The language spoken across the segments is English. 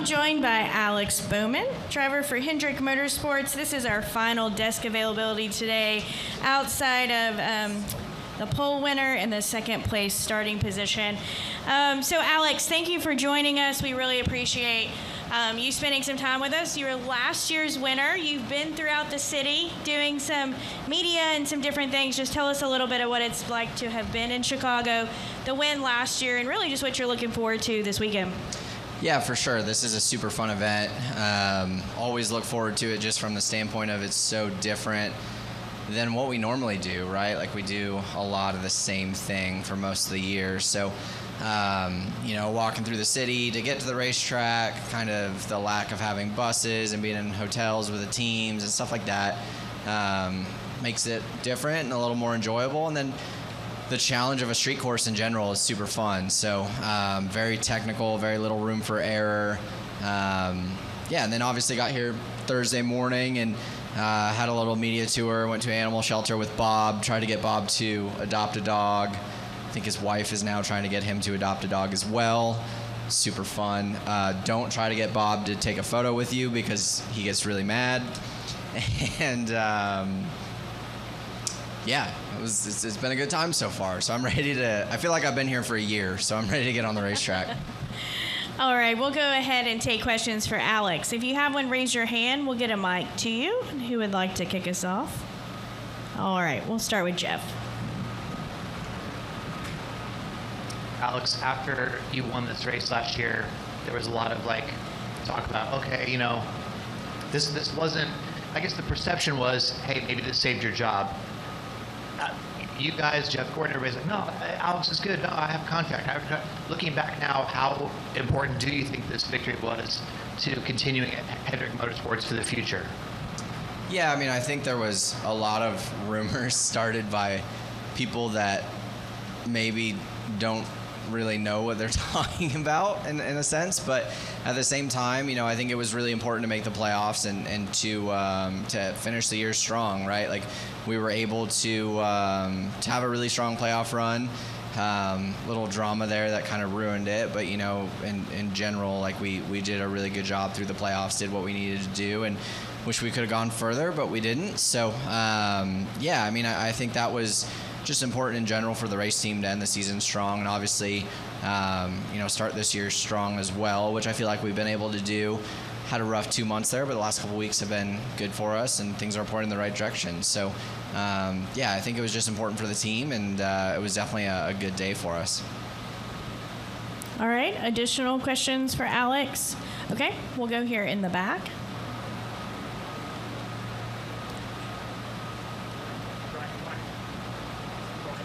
joined by Alex Bowman, driver for Hendrick Motorsports. This is our final desk availability today outside of the pole winner and the second place starting position. So Alex, thank you for joining us. We really appreciate you spending some time with us. You were last year's winner. You've been throughout the city doing some media and some different things. Just tell us a little bit of what it's like to have been in Chicago, the win last year, and really just what you're looking forward to this weekend. Yeah, for sure. This is a super fun event. Always look forward to it just from the standpoint of it's so different than what we normally do, right? Like we do a lot of the same thing for most of the year. So, walking through the city to get to the racetrack, kind of the lack of having buses and being in hotels with the teams and stuff like that makes it different and a little more enjoyable. And then the challenge of a street course in general is super fun. So very technical, very little room for error. And then obviously got here Thursday morning and had a little media tour, went to an animal shelter with Bob, tried to get Bob to adopt a dog. I think his wife is now trying to get him to adopt a dog as well. Super fun. Don't try to get Bob to take a photo with you because he gets really mad. And it's been a good time so far. So I'm ready to, I feel like I've been here for a year, so I'm ready to get on the racetrack. All right, we'll go ahead and take questions for Alex. If you have one, raise your hand. We'll get a mic to you. Who would like to kick us off? All right, we'll start with Jeff. Alex, after you won this race last year, there was a lot of talk about, okay, this wasn't, I guess the perception was, hey, maybe this saved your job. You guys, Jeff Gordon, everybody's like, no, Alex is good. No, I have a contract. Looking back now, how important do you think this victory was to continuing at Hendrick Motorsports for the future? Yeah, I think there was a lot of rumors started by people that maybe don't really know what they're talking about in a sense, but at the same time, I think it was really important to make the playoffs and to finish the year strong, right? Like we were able to have a really strong playoff run. Little drama there that kind of ruined it, but in general, like we did a really good job through the playoffs, did what we needed to do, and wish we could have gone further, but we didn't. So I think that was just important in general for the race team to end the season strong, and obviously, start this year strong as well, which I feel like we've been able to do. Had a rough 2 months there, but the last couple of weeks have been good for us, and things are pointing in the right direction. So, I think it was just important for the team, and it was definitely a good day for us. All right, additional questions for Alex? Okay, we'll go here in the back.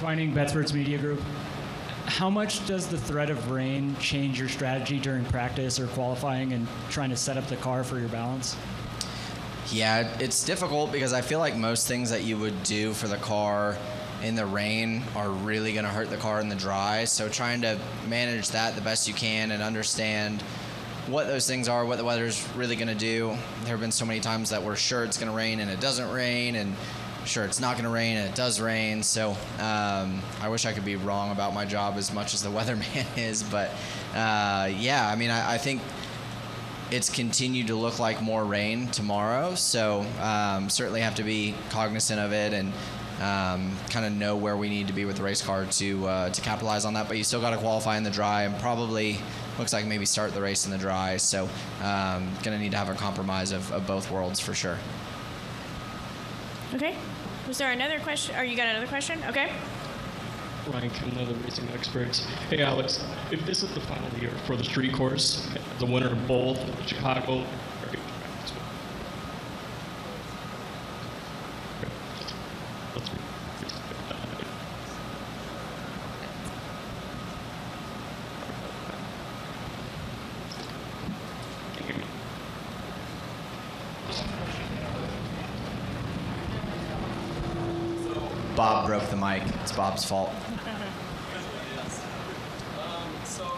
Twining, Bedford's Media Group. How much does the threat of rain change your strategy during practice or qualifying and trying to set up the car for your balance? Yeah, it's difficult because I feel like most things that you would do for the car in the rain are really going to hurt the car in the dry. So trying to manage that the best you can and understand what those things are, what the weather's really going to do. There have been so many times that we're sure it's going to rain and it doesn't rain, and sure it's not going to rain and it does rain. So I wish I could be wrong about my job as much as the weatherman is, but I think it's continued to look like more rain tomorrow, so certainly have to be cognizant of it and kind of know where we need to be with the race car to capitalize on that. But you still got to qualify in the dry, and probably looks like maybe start the race in the dry, so going to need to have a compromise of both worlds for sure. Okay. Was there another question? Or you got another question? Okay. Ryan Kimna, the racing experts. Hey, Alex, if this is the final year for the street course, the winner of both Chicago, Bob broke the mic. It's Bob's fault. So,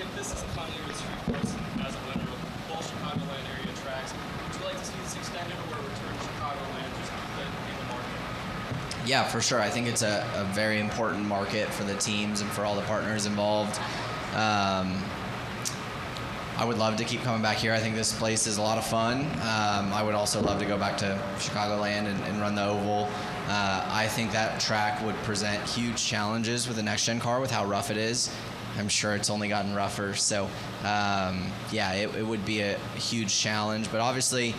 if this is the final year of the street course as a winner of both Chicagoland area tracks, would you like to see this extended or return to Chicagoland just to keep it in the market? Yeah, for sure. I think it's a very important market for the teams and for all the partners involved. I would love to keep coming back here. I think this place is a lot of fun. I would also love to go back to Chicagoland and run the oval. I think that track would present huge challenges with the next-gen car with how rough it is. I'm sure it's only gotten rougher. So, yeah, it would be a huge challenge. But obviously,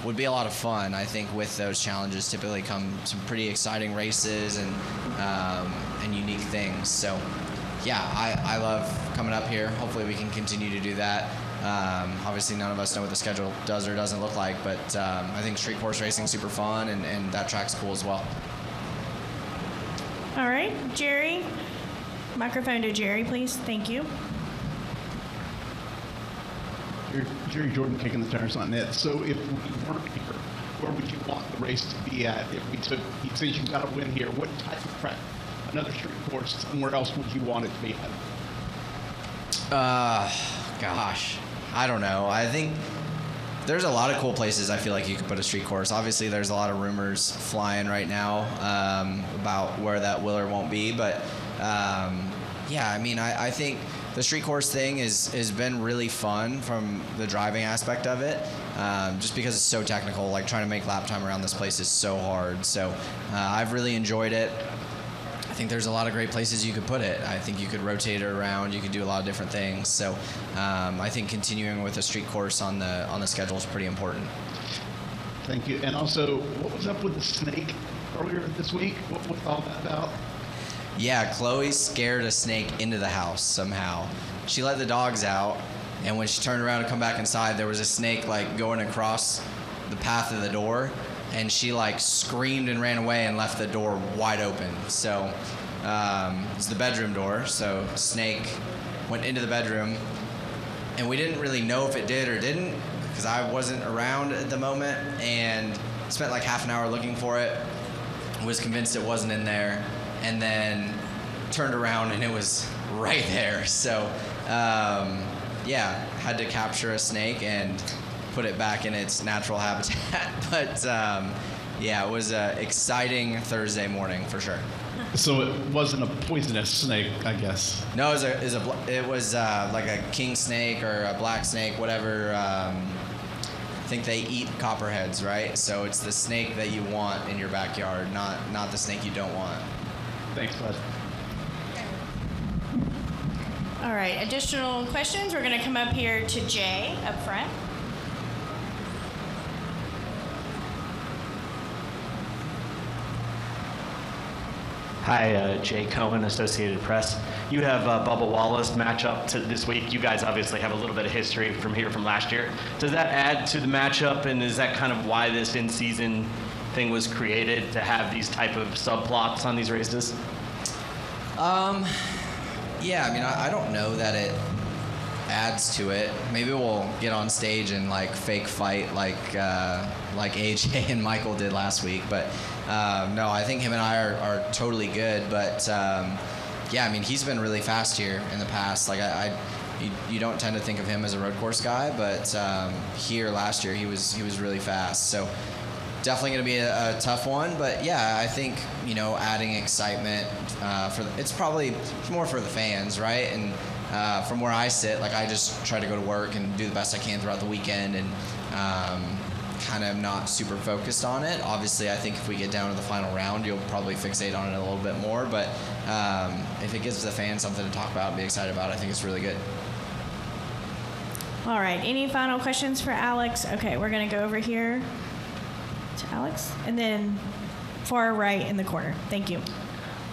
would be a lot of fun. I think with those challenges typically come some pretty exciting races and unique things. So, yeah, I love coming up here. Hopefully we can continue to do that. Obviously none of us know what the schedule does or doesn't look like, but I think street course racing is super fun, and that track's cool as well. All right, Jerry. Microphone to Jerry, please. Thank you. Jerry Jordan, kicking the tires on net. So if we weren't here, where would you want the race to be at? If we took, since you got a win here, what type of track, another street course, somewhere else would you want it to be at? Gosh, I don't know. I think there's a lot of cool places I feel like you could put a street course. Obviously, there's a lot of rumors flying right now about where that will or won't be. But, yeah, I mean, I think the street course thing has been really fun from the driving aspect of it, just because it's so technical. Like, trying to make lap time around this place is so hard. So I've really enjoyed it. I think there's a lot of great places you could put it. I think you could rotate it around. You could do a lot of different things. So I think continuing with a street course on the schedule is pretty important. Thank you. And also, what was up with the snake earlier this week? What was all that about? Yeah, Chloe scared a snake into the house somehow. She let the dogs out, and when she turned around to come back inside, there was a snake like going across the path of the door, and she like screamed and ran away and left the door wide open. So it's the bedroom door, so snake went into the bedroom, and we didn't really know if it did or didn't because I wasn't around at the moment, and spent like half an hour looking for it, was convinced it wasn't in there, and then turned around and it was right there. So yeah, had to capture a snake and put it back in its natural habitat. But yeah, it was an exciting Thursday morning for sure. So it wasn't a poisonous snake, I guess. No, it was like a king snake or a black snake, whatever. I think they eat copperheads, right? So it's the snake that you want in your backyard, not the snake you don't want. Thanks, bud. All right, additional questions? We're going to come up here to Jay up front. Hi, Jay Cohen, Associated Press. You have Bubba Wallace matchup this week. You guys obviously have a little bit of history from last year. Does that add to the matchup, and is that kind of why this in-season thing was created, to have these type of subplots on these races? Yeah, I mean, I don't know that it adds to it. Maybe we'll get on stage and like fake fight like AJ and Michael did last week. But no, I think him and I are totally good. But yeah, I mean, he's been really fast here in the past. Like you don't tend to think of him as a road course guy, but here last year he was really fast. So definitely going to be a tough one, but yeah, I think, you know, adding excitement it's probably more for the fans, right? And from where I sit, like I just try to go to work and do the best I can throughout the weekend, and kind of not super focused on it. Obviously, I think if we get down to the final round, you'll probably fixate on it a little bit more, but if it gives the fans something to talk about and be excited about, I think it's really good. All right, any final questions for Alex? Okay, we're going to go over here to Alex, and then far right in the corner. Thank you.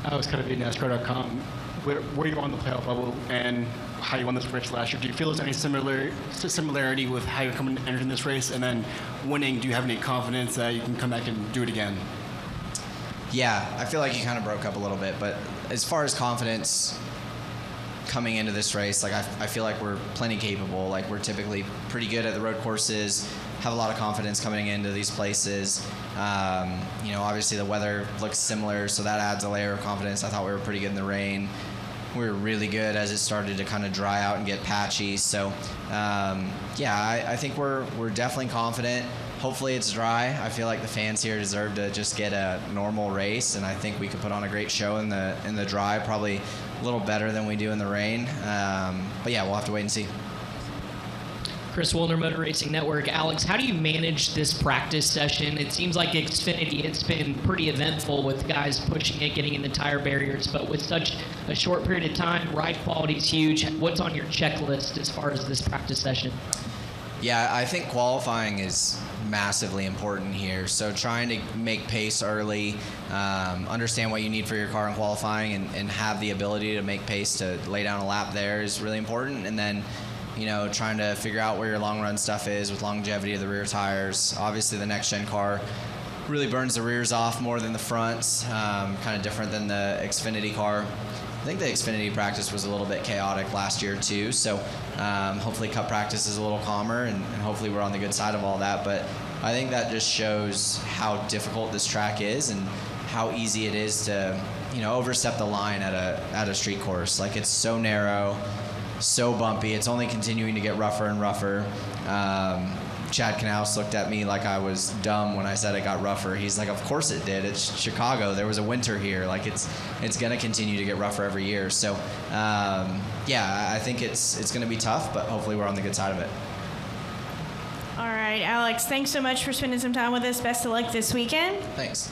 Alex Bowman, NASCAR.com. Where you on the playoff level and how you won this race last year? Do you feel there's any similarity with how you're coming entering this race, and then winning? Do you have any confidence that you can come back and do it again? Yeah, I feel like you kind of broke up a little bit, but as far as confidence coming into this race, like I feel like we're plenty capable. Like we're typically pretty good at the road courses, have a lot of confidence coming into these places. You know, obviously the weather looks similar, so that adds a layer of confidence. I thought we were pretty good in the rain. We were really good as it started to kind of dry out and get patchy. So yeah, I think we're definitely confident. Hopefully it's dry. I feel like the fans here deserve to just get a normal race, and I think we could put on a great show in the dry, probably a little better than we do in the rain. But yeah, we'll have to wait and see. Chris Wilner, Motor Racing Network. Alex, how do you manage this practice session? It seems like Xfinity, it's been pretty eventful with guys pushing it, getting in the tire barriers, but with such a short period of time, ride quality is huge. What's on your checklist as far as this practice session? Yeah, I think qualifying is massively important here. So trying to make pace early, understand what you need for your car in qualifying, and have the ability to make pace to lay down a lap there is really important. And then, trying to figure out where your long run stuff is with longevity of the rear tires. Obviously, the next gen car really burns the rears off more than the fronts, kind of different than the Xfinity car. I think the Xfinity practice was a little bit chaotic last year too, so hopefully Cup practice is a little calmer, and hopefully we're on the good side of all that. But I think that just shows how difficult this track is and how easy it is to overstep the line at a street course. Like, it's so narrow, so bumpy. It's only continuing to get rougher and rougher. Chad Knaus looked at me like I was dumb when I said it got rougher. He's like, of course it did. It's Chicago. There was a winter here. Like, it's going to continue to get rougher every year. So, I think it's going to be tough, but hopefully we're on the good side of it. All right, Alex, thanks so much for spending some time with us. Best of luck this weekend. Thanks.